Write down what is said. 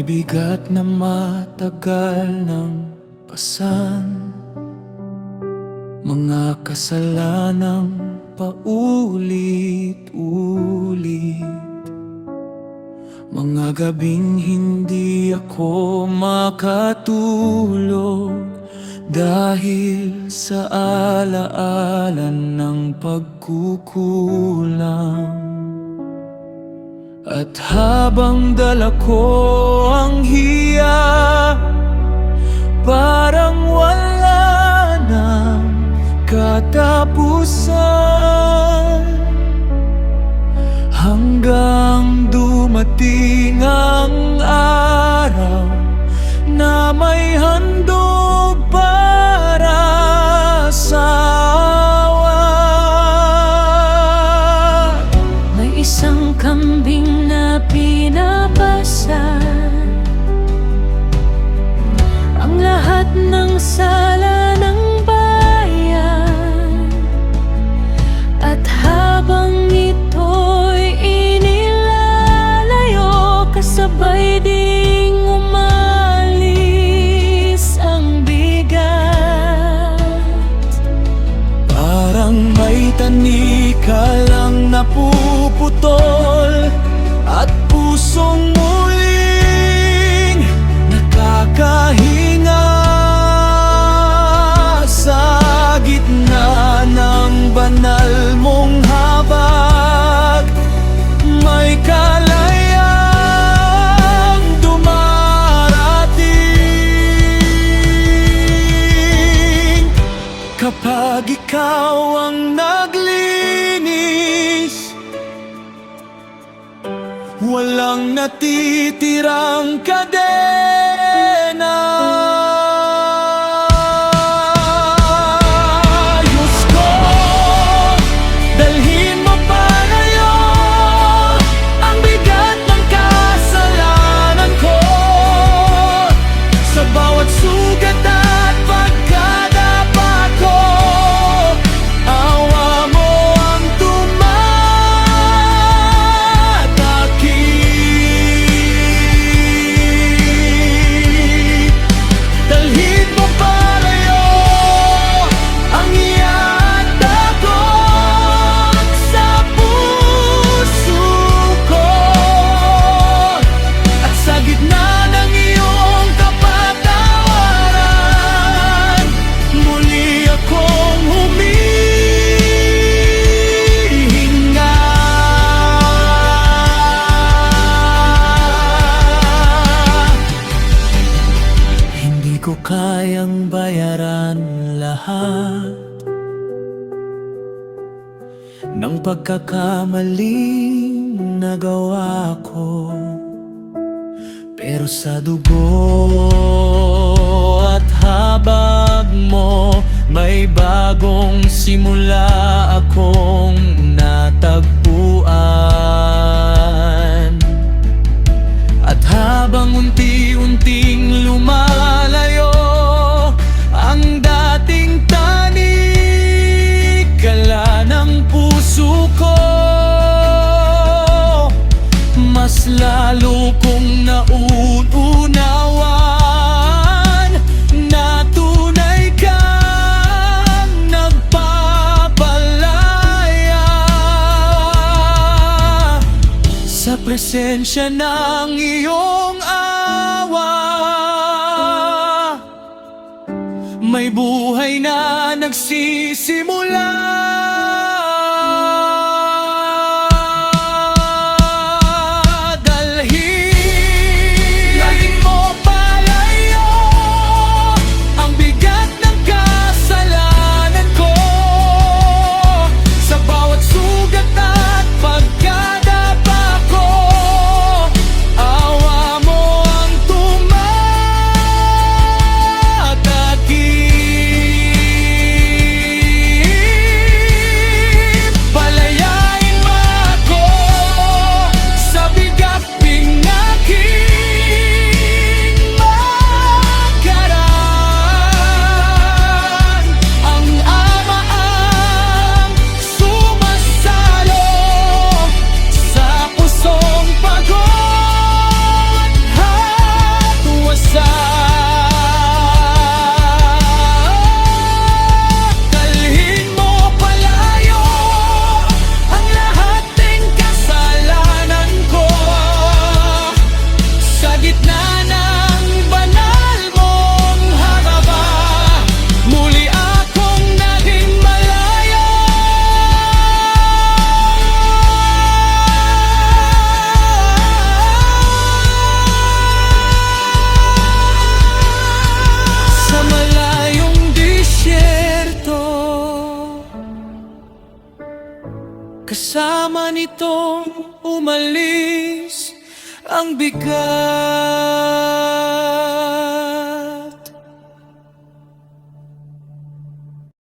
bigat na matagal ng pasan, mga kasalanang paulit-ulit, mga gabing hindi ako makatulog dahil sa alaala ng pagkukulang. At habang dala ko ang hiya, parang wala nang katapusan, hanggang dumating ang araw na may handog para sa awa. May isang kambing na pinapasan, ang lahat ng sala ng bayan. At habang ito'y inilalayo, kasabay ding umalis ang bigat. Parang may tanika lang napuputol, at pusong muling nakakahinga sa gitna ng banal mong habag. May kalayang dumarating kapag ikaw ang naglinis. Walang natitirang kadena. Diyos ko, dalhin mo palayo ang bigat ng kasalanan ko. Sa bawat sugat at pagkadapa ko, awa mo ang tumatakip. Dalhin mo palayo ang iaatakot sa puso ko, at sa gitna ng iyong kapatawaran, muli akong humihinga. Hindi ko kayang bayaran lahat ng pagkakamaling nagawa ko, pero sa dugo at habag mo, may bagong simula akong natagpuan. At habang unti-unting lumalayo ang dating tanikala ng puso ko, mas lalo kong nauunawan na tunay kang nagpapalaya. Sa presensya ng iyong awa, may buhay na nagsisimula. Dalhin mo palayo ang bigat ng kasalanan ko. Sa bawat sugat at pagkadapa ko, awa mo ang tumatakip. nitong umalis ang bigat.